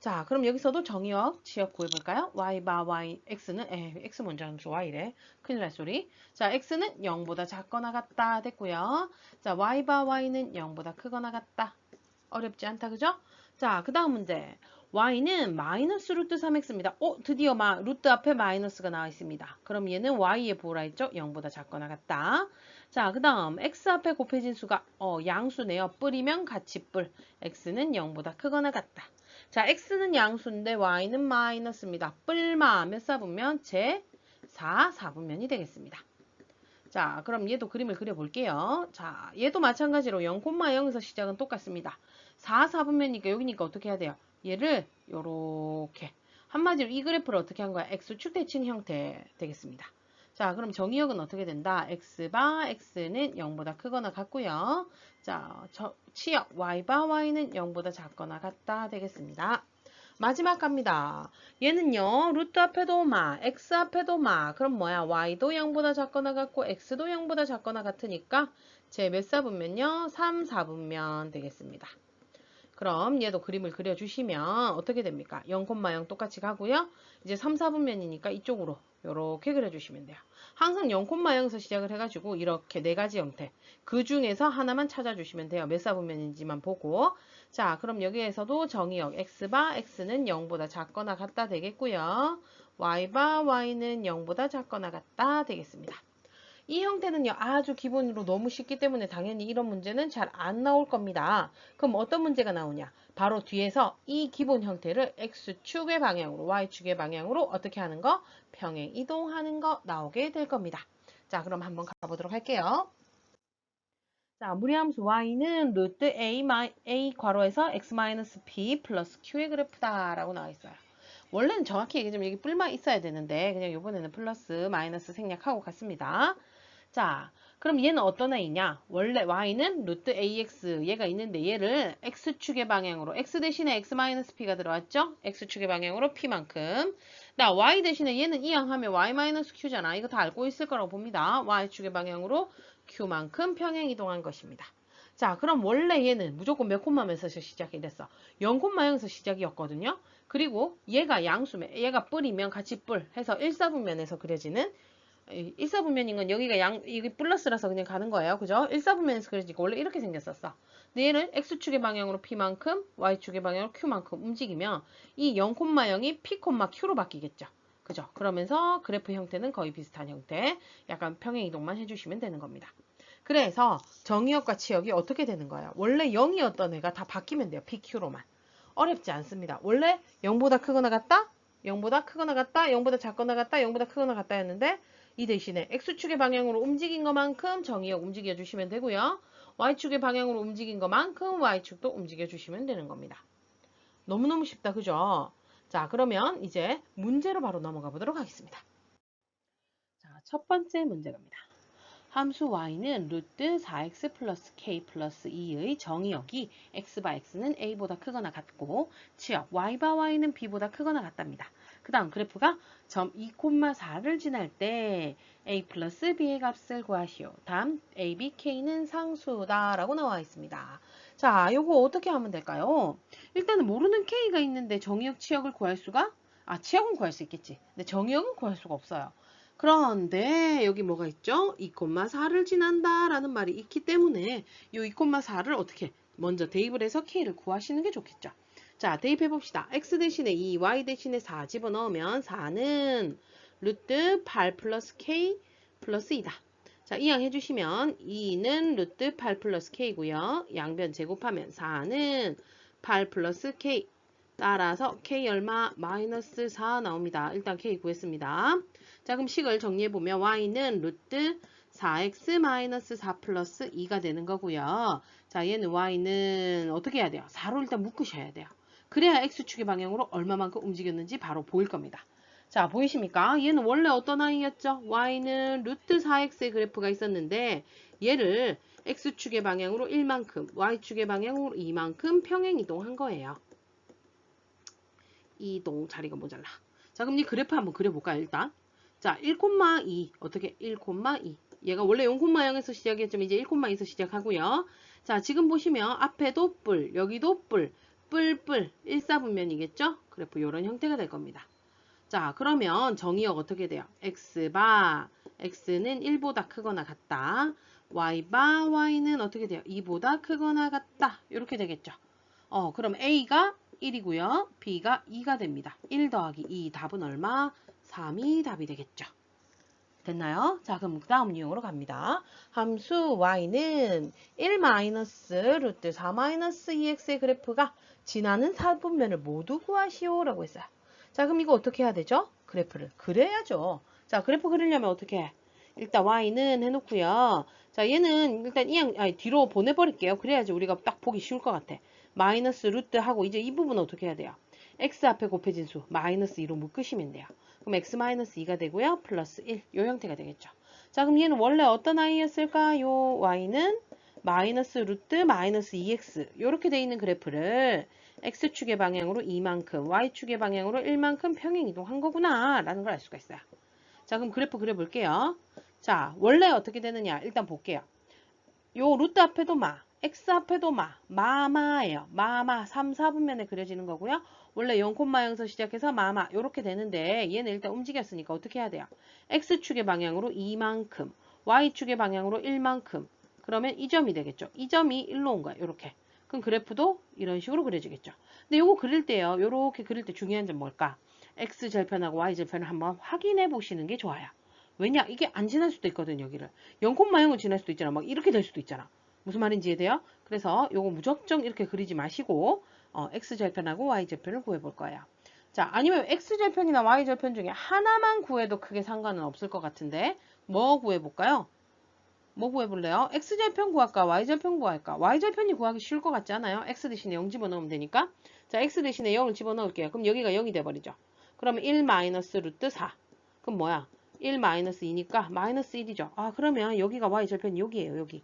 Speaker 1: 자, 그럼 여기서도 정의역, 치역 구해볼까요? y바 y, x는, x 먼저 하면 y래. 큰일 날 소리. 자, x는 0보다 작거나 같다 됐고요. 자, y바 y는 0보다 크거나 같다. 어렵지 않다, 그죠? 자, 그 다음 문제. y는 마이너스 루트 3x입니다. 드디어 루트 앞에 마이너스가 나와 있습니다. 그럼 얘는 y의 부호라 했죠? 0보다 작거나 같다. 자, 그 다음 x 앞에 곱해진 수가 양수네요. 뿔이면 같이 뿔. x는 0보다 크거나 같다. 자, x는 양수인데 y는 마이너스입니다. 뿔마 몇 사분면? 제 4, 4분면이 되겠습니다. 자, 그럼 얘도 그림을 그려볼게요. 자, 얘도 마찬가지로 0,0에서 시작은 똑같습니다. 4, 4분면이니까 여기니까 어떻게 해야 돼요? 얘를 요렇게 한마디로 이 그래프를 어떻게 한 거야? x축 대칭 형태 되겠습니다. 자, 그럼 정의역은 어떻게 된다? x바 x는 0보다 크거나 같고요. 자, 치역 y바 y는 0보다 작거나 같다 되겠습니다. 마지막 갑니다. 얘는요. 루트 앞에도 x 앞에도 그럼 뭐야? y도 0보다 작거나 같고 x도 0보다 작거나 같으니까 제 몇 사분면요? 3, 4분면 되겠습니다. 그럼 얘도 그림을 그려주시면 어떻게 됩니까? 0,0 똑같이 가고요. 이제 3, 4분면이니까 이쪽으로 이렇게 그려주시면 돼요. 항상 0,0에서 시작을 해가지고 이렇게 네 가지 형태. 그 중에서 하나만 찾아주시면 돼요. 몇 사분면인지만 보고. 자, 그럼 여기에서도 정의역 x바 x는 0보다 작거나 같다 되겠고요. y바 y는 0보다 작거나 같다 되겠습니다. 이 형태는요, 아주 기본으로 너무 쉽기 때문에 당연히 이런 문제는 잘 안 나올 겁니다. 그럼 어떤 문제가 나오냐? 바로 뒤에서 이 기본 형태를 x축의 방향으로, y축의 방향으로 어떻게 하는 거? 평행 이동하는 거 나오게 될 겁니다. 자, 그럼 한번 가보도록 할게요. 자, 무리함수 y는 루트 a 괄호에서 x-p 플러스 q의 그래프다 라고 나와 있어요. 원래는 정확히 얘기하자면 여기 뿔만 있어야 되는데 그냥 이번에는 플러스 마이너스 생략하고 갔습니다. 자, 그럼 얘는 어떤 a냐? 원래 y는 루트 ax 얘가 있는데 얘를 x축의 방향으로 x 대신에 x-p가 들어왔죠? x축의 방향으로 p만큼. 나 y 대신에 얘는 이항하면 y-q잖아. 이거 다 알고 있을 거라고 봅니다. y축의 방향으로 q만큼 평행이동한 것입니다. 자, 그럼 원래 얘는 무조건 몇 콤마면서 시작이 됐어? 0콤마에서 시작이었거든요. 그리고 얘가 양수면, 얘가 뿔이면 같이 뿔 해서 1사분면에서 그려지는 1사분면인 건 여기가 이게 플러스라서 그냥 가는 거예요. 그죠? 1사분면에서 그려지니까 원래 이렇게 생겼었어. 근데 얘를 X축의 방향으로 P만큼, Y축의 방향으로 Q만큼 움직이면 이 0,0이 P, Q로 바뀌겠죠. 그죠? 그러면서 그래프 형태는 거의 비슷한 형태, 약간 평행이동만 해주시면 되는 겁니다. 그래서 정의역과 치역이 어떻게 되는 거예요? 원래 0이었던 애가 다 바뀌면 돼요. P, Q로만. 어렵지 않습니다. 원래 0보다 크거나 같다? 0보다 크거나 같다? 0보다 작거나 같다? 0보다 크거나 같다 였는데 이 대신에 X축의 방향으로 움직인 것만큼 정의역 움직여 주시면 되고요. Y축의 방향으로 움직인 것만큼 Y축도 움직여 주시면 되는 겁니다. 너무너무 쉽다. 그죠? 자, 그러면 이제 문제로 바로 넘어가 보도록 하겠습니다. 자, 첫 번째 문제 갑니다. 함수 y는 루트 4x 플러스 k 플러스 2의 정의역이 x바 x는 a보다 크거나 같고 치역 y바 y는 b보다 크거나 같답니다. 그 다음 그래프가 점 2,4를 지날 때 a 플러스 b의 값을 구하시오. 다음 a, b, k는 상수다 라고 나와 있습니다. 자, 요거 어떻게 하면 될까요? 일단은 모르는 k가 있는데 정의역 치역을 구할 수가 치역은 구할 수 있겠지. 근데 정의역은 구할 수가 없어요. 그런데 여기 뭐가 있죠? 2,4를 지난다 라는 말이 있기 때문에 이 2,4를 어떻게 먼저 대입을 해서 k를 구하시는 게 좋겠죠. 자, 대입해 봅시다. x 대신에 2, y 대신에 4 집어넣으면 4는 루트 8 플러스 k 플러스 2다. 자, 이항 해주시면 2는 루트 8 플러스 k고요. 양변 제곱하면 4는 8 플러스 k 따라서 k 얼마? 마이너스 4 나옵니다. 일단 k 구했습니다. 자, 그럼 식을 정리해보면 y는 루트 4x 마이너스 4 플러스 2가 되는 거고요. 자, 얘는 y는 어떻게 해야 돼요? 4로 일단 묶으셔야 돼요. 그래야 x축의 방향으로 얼마만큼 움직였는지 바로 보일 겁니다. 자, 보이십니까? 얘는 원래 어떤 아이였죠? y는 루트 4x의 그래프가 있었는데 얘를 x축의 방향으로 1만큼, y축의 방향으로 2만큼 평행이동한 거예요. 이동 자리가 모자라. 자, 그럼 이 그래프 한번 그려볼까요? 일단 자, 1,2 어떻게 1,2 얘가 원래 0,0에서 시작했지만 이제 1,2에서 시작하고요. 자, 지금 보시면 앞에도 뿔, 여기도 뿔, 뿔 1사분면이겠죠? 그래프 이런 형태가 될 겁니다. 자, 그러면 정의역 어떻게 돼요? x바 x는 1보다 크거나 같다. y바 y는 어떻게 돼요? 2보다 크거나 같다. 이렇게 되겠죠. 그럼 a가 1이고요. b가 2가 됩니다. 1 더하기 2 답은 얼마? 3이 답이 되겠죠. 됐나요? 자, 그럼 다음 유형으로 갑니다. 함수 y는 1 마이너스 루트 4 마이너스 2x의 그래프가 지나는 4분면을 모두 구하시오 라고 했어요. 자, 그럼 이거 어떻게 해야 되죠? 그래프를 그려야죠. 자, 그래프 그리려면 어떻게 해? 일단 y는 해놓고요. 자, 얘는 일단 뒤로 보내버릴게요. 그래야지 우리가 딱 보기 쉬울 것 같아. 마이너스 루트 하고 이제 이 부분은 어떻게 해야 돼요? x 앞에 곱해진 수 마이너스 2로 묶으시면 돼요. 그럼 x 마이너스 2가 되고요. 플러스 1. 요 형태가 되겠죠. 자, 그럼 얘는 원래 어떤 i였을까요? y는 마이너스 루트 마이너스 2x 이렇게 돼 있는 그래프를 x축의 방향으로 2만큼, y축의 방향으로 1만큼 평행이동한 거구나 라는 걸 알 수가 있어요. 자, 그럼 그래프 그려볼게요. 자, 원래 어떻게 되느냐 일단 볼게요. 요 루트 앞에도 x 앞에도 마마예요. 마마 3, 4분면에 그려지는 거고요. 원래 0,0에서 시작해서 마마 이렇게 되는데 얘는 일단 움직였으니까 어떻게 해야 돼요? x축의 방향으로 2만큼, y축의 방향으로 1만큼. 그러면 이 점이 되겠죠. 이 점이 1로 온 거야. 이렇게. 그럼 그래프도 이런 식으로 그려지겠죠. 근데 요거 그릴 때요. 요렇게 그릴 때 중요한 점 뭘까? x절편하고 y절편을 한번 확인해 보시는 게 좋아요. 왜냐? 이게 안 지날 수도 있거든, 여기를. 0,0은 지날 수도 있잖아. 막 이렇게 될 수도 있잖아. 무슨 말인지 이해돼요? 그래서 요거 무작정 이렇게 그리지 마시고 x절편하고 y절편을 구해볼 거예요. 자, 아니면 x절편이나 y절편 중에 하나만 구해도 크게 상관은 없을 것 같은데 뭐 구해볼까요? 뭐 구해볼래요? x절편 구할까? y절편 구할까? y절편이 구하기 쉬울 것 같지 않아요? x 대신에 0 집어넣으면 되니까. 자, x 대신에 0을 집어넣을게요. 그럼 여기가 0이 돼버리죠. 그러면 1 마이너스 루트 4. 그럼 뭐야? 1 마이너스 2니까 마이너스 1이죠. 그러면 여기가 y절편 여기예요. 여기.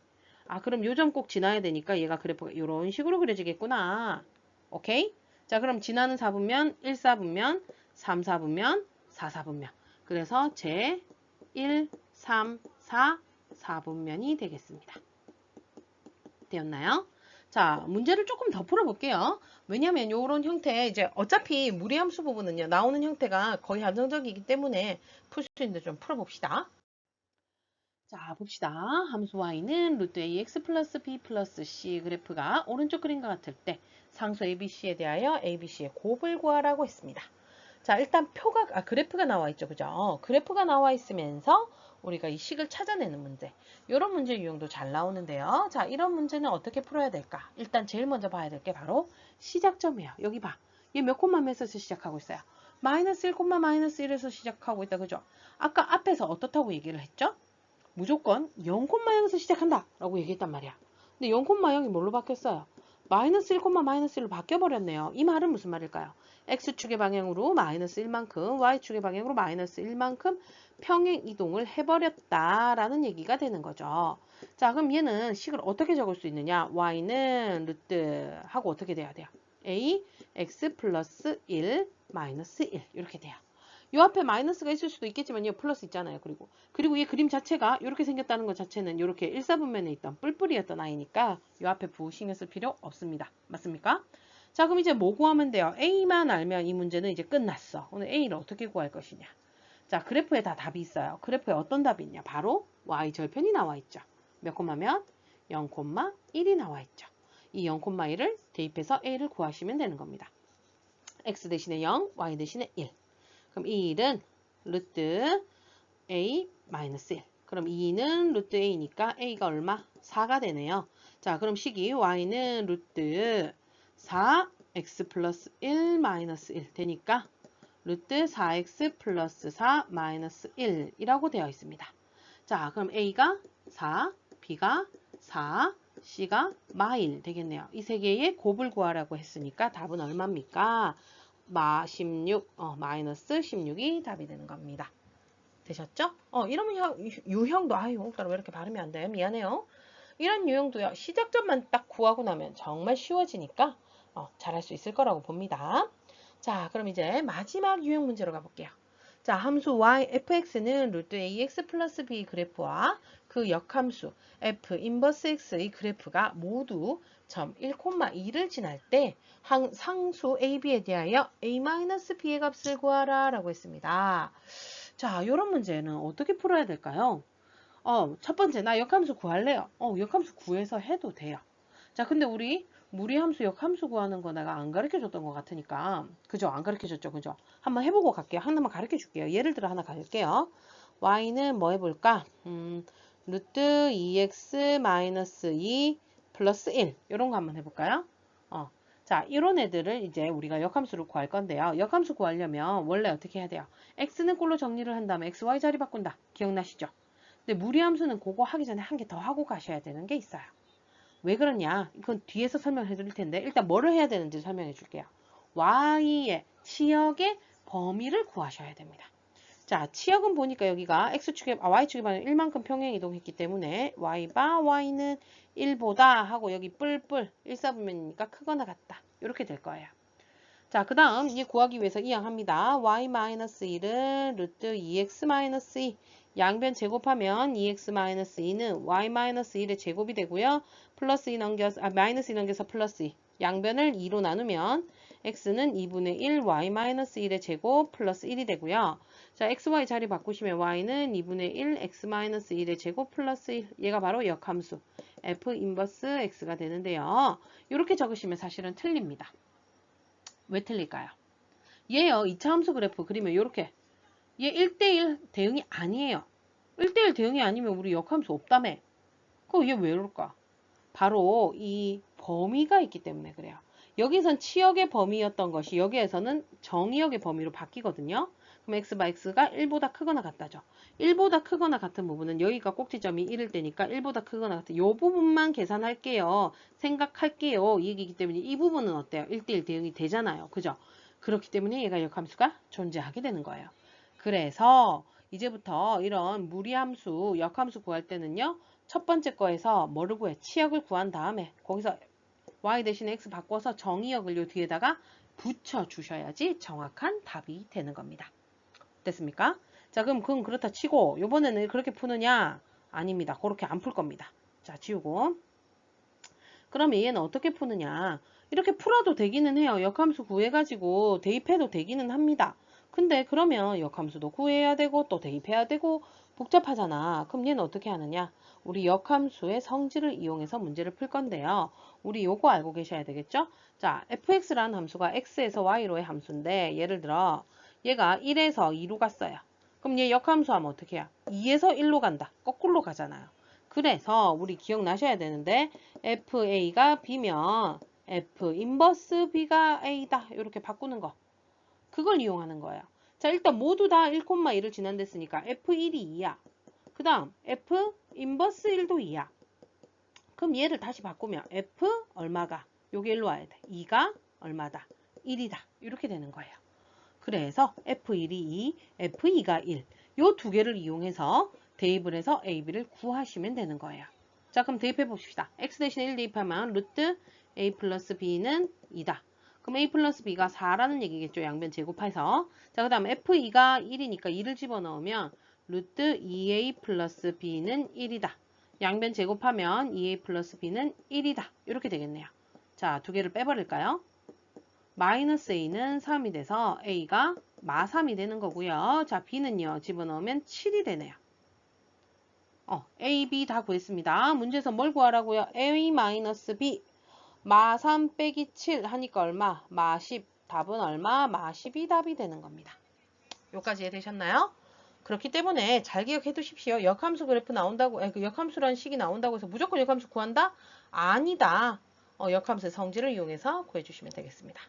Speaker 1: 그럼 요 점 꼭 지나야 되니까 얘가 그래프가 이런 식으로 그려지겠구나. 오케이? 자, 그럼 지나는 4분면, 1, 4분면, 3, 4분면, 4, 4분면. 그래서 제 1, 3, 4, 4분면이 되겠습니다. 되었나요? 자, 문제를 조금 더 풀어볼게요. 왜냐면 이런 형태, 이제 어차피 무리함수 부분은요, 나오는 형태가 거의 한정적이기 때문에 풀 수 있는데 좀 풀어봅시다. 자, 봅시다. 함수 y는 루트 ax 플러스 b 플러스 c 그래프가 오른쪽 그림과 같을 때 상수 abc에 대하여 abc의 곱을 구하라고 했습니다. 자, 일단 그래프가 나와 있죠. 그죠? 그래프가 나와 있으면서 우리가 이 식을 찾아내는 문제. 이런 문제 유형도 잘 나오는데요. 자, 이런 문제는 어떻게 풀어야 될까? 일단 제일 먼저 봐야 될 게 바로 시작점이에요. 여기 봐. 얘 몇 콤마에서 시작하고 있어요? 마이너스 1, 마이너스 1에서 시작하고 있다. 그죠? 아까 앞에서 어떻다고 얘기를 했죠? 무조건 0,0에서 시작한다 라고 얘기했단 말이야. 근데 0,0이 뭘로 바뀌었어요? 마이너스 1, 마이너스 1로 바뀌어버렸네요. 이 말은 무슨 말일까요? x축의 방향으로 마이너스 1만큼, y축의 방향으로 마이너스 1만큼 평행 이동을 해버렸다라는 얘기가 되는 거죠. 자, 그럼 얘는 식을 어떻게 적을 수 있느냐? y는 루트 하고 어떻게 돼야 돼요? a, x 플러스 1, 마이너스 1 이렇게 돼요. 요 앞에 마이너스가 있을 수도 있겠지만 요 플러스 있잖아요. 그리고 이 그림 자체가 이렇게 생겼다는 것 자체는 이렇게 1사분면에 있던 뿔뿔이었던 아이니까 요 앞에 부 신경 쓸 필요 없습니다. 맞습니까? 자, 그럼 이제 뭐 구하면 돼요? A만 알면 이 문제는 이제 끝났어. 오늘 A를 어떻게 구할 것이냐? 자, 그래프에 다 답이 있어요. 그래프에 어떤 답이 있냐? 바로 Y 절편이 나와 있죠. 몇 콤마면? 0,1이 나와 있죠. 이 0,1을 대입해서 A를 구하시면 되는 겁니다. X 대신에 0, Y 대신에 1. 그럼 이 1은 루트 A 마이너스 1. 그럼 2는 루트 A니까 A가 얼마? 4가 되네요. 자, 그럼 식이 Y는 루트 4 X 플러스 1 마이너스 1 되니까 루트 4X 플러스 4 마이너스 1이라고 되어 있습니다. 자, 그럼 A가 4, B가 4, C가 마일 되겠네요. 이 세 개의 곱을 구하라고 했으니까 답은 얼마입니까? 16, 마이너스 16이 답이 되는 겁니다. 되셨죠? 이런 유형도, 오늘따라 왜 이렇게 발음이 안 돼? 미안해요. 이런 유형도요, 시작점만 딱 구하고 나면 정말 쉬워지니까, 잘할 수 있을 거라고 봅니다. 자, 그럼 이제 마지막 유형 문제로 가볼게요. 자, 함수 y, fx는 루트 ax 플러스 b 그래프와 그 역함수 f 인버스 x의 그래프가 모두 점 1,2를 지날 때 상수 ab에 대하여 a-b의 값을 구하라 라고 했습니다. 자, 이런 문제는 어떻게 풀어야 될까요? 첫 번째, 나 역함수 구할래요. 역함수 구해서 해도 돼요. 자, 근데 우리 무리함수, 역함수 구하는 거 내가 안 가르쳐 줬던 것 같으니까. 그죠? 안 가르쳐 줬죠? 그죠? 한번 해보고 갈게요. 하나만 가르쳐 줄게요. 예를 들어 하나 갈게요. y는 뭐 해볼까? 루트 2x 마이너스 2 플러스 1. 이런 거 한번 해볼까요? 자, 이런 애들을 이제 우리가 역함수로 구할 건데요. 역함수 구하려면 원래 어떻게 해야 돼요? x는 꼴로 정리를 한 다음에 x, y 자리 바꾼다. 기억나시죠? 근데 무리함수는 그거 하기 전에 한 개 더 하고 가셔야 되는 게 있어요. 왜 그러냐? 이건 뒤에서 설명해 드릴 텐데 일단 뭐를 해야 되는지 설명해 줄게요. y의 치역의 범위를 구하셔야 됩니다. 자, 치역은 보니까 여기가 y축에 반해 1만큼 평행 이동했기 때문에 y는 1보다 하고 여기 뿔뿔 1사분면이니까 크거나 같다. 이렇게 될 거예요. 자, 그 다음 이 구하기 위해서 이항합니다. y-1은 루트 2x-2 양변 제곱하면 2x-2는 y-1의 제곱이 되고요. 마이너스 2 넘겨서 플러스 2. 양변을 2로 나누면 x는 2분의 1 y-1의 제곱 플러스 1이 되고요. 자, xy 자리 바꾸시면 y는 2분의 1 x-1의 제곱 플러스 1. 얘가 바로 역함수 f 인버스 x가 되는데요. 이렇게 적으시면 사실은 틀립니다. 왜 틀릴까요? 얘요, 2차 함수 그래프 그리면 이렇게 얘 1대1 대응이 아니에요. 1대1 대응이 아니면 우리 역함수 없다며. 그럼 얘 왜 그럴까? 바로 이 범위가 있기 때문에 그래요. 여기선 치역의 범위였던 것이 여기에서는 정의역의 범위로 바뀌거든요. 그럼 x가 1보다 크거나 같다죠. 1보다 크거나 같은 부분은 여기가 꼭지점이 1일 때니까 1보다 크거나 같은 이 부분만 계산할게요. 생각할게요. 이 얘기이기 때문에 이 부분은 어때요? 1대1 대응이 되잖아요. 그죠? 그렇기 때문에 얘가 역함수가 존재하게 되는 거예요. 그래서 이제부터 이런 무리함수, 역함수 구할 때는요. 첫 번째 거에서 뭐를 구해? 치역을 구한 다음에 거기서 y 대신에 x 바꿔서 정의역을 요 뒤에다가 붙여주셔야지 정확한 답이 되는 겁니다. 됐습니까? 자, 그럼 그건 그렇다 치고 요번에는 그렇게 푸느냐? 아닙니다. 그렇게 안 풀 겁니다. 자, 지우고. 그러면 얘는 어떻게 푸느냐. 이렇게 풀어도 되기는 해요. 역함수 구해가지고 대입해도 되기는 합니다. 근데 그러면 역함수도 구해야 되고 또 대입해야 되고 복잡하잖아. 그럼 얘는 어떻게 하느냐. 우리 역함수의 성질을 이용해서 문제를 풀 건데요. 우리 요거 알고 계셔야 되겠죠? 자, fx라는 함수가 x에서 y로의 함수인데 예를 들어 얘가 1에서 2로 갔어요. 그럼 얘 역함수 하면 어떻게 해요? 2에서 1로 간다. 거꾸로 가잖아요. 그래서 우리 기억나셔야 되는데 FA가 B면 F 인버스 B가 A다. 이렇게 바꾸는 거. 그걸 이용하는 거예요. 자, 일단 모두 다 1,1을 지난댔으니까 F1이 2야. 그 다음 F 인버스 1도 2야. 그럼 얘를 다시 바꾸면 F 얼마가? 요게 일로 와야 돼. 2가 얼마다? 1이다. 이렇게 되는 거예요. 그래서 F1이 2, F2가 1. 요 두 개를 이용해서 대입을 해서 AB를 구하시면 되는 거예요. 자, 그럼 대입해 봅시다. X 대신에 1 대입하면 루트 A 플러스 B는 2다. 그럼 A 플러스 B가 4라는 얘기겠죠. 양변 제곱해서. 자, 그 다음 F2가 1이니까 2를 집어넣으면 루트 2A 플러스 B는 1이다. 양변 제곱하면 2A 플러스 B는 1이다. 이렇게 되겠네요. 자, 두 개를 빼버릴까요? 마이너스 A는 3이 돼서 A가 마3이 되는 거고요. 자, B는요. 집어넣으면 7이 되네요. A, B 다 구했습니다. 문제에서 뭘 구하라고요? A-B 마3 빼기 7 하니까 얼마? 마10. 답은 얼마? 마12 답이 되는 겁니다. 여기까지 이해되셨나요? 그렇기 때문에 잘 기억해 두십시오. 역함수 그래프 나온다고, 그 역함수라는 식이 나온다고 해서 무조건 역함수 구한다? 아니다. 역함수의 성질을 이용해서 구해주시면 되겠습니다.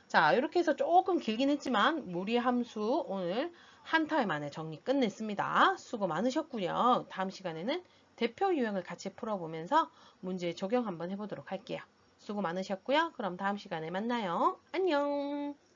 Speaker 1: 자, 이렇게 해서 조금 길긴 했지만 무리함수 오늘 한 타임 안에 정리 끝냈습니다. 수고 많으셨고요. 다음 시간에는 대표 유형을 같이 풀어보면서 문제 적용 한번 해보도록 할게요. 수고 많으셨고요. 그럼 다음 시간에 만나요. 안녕.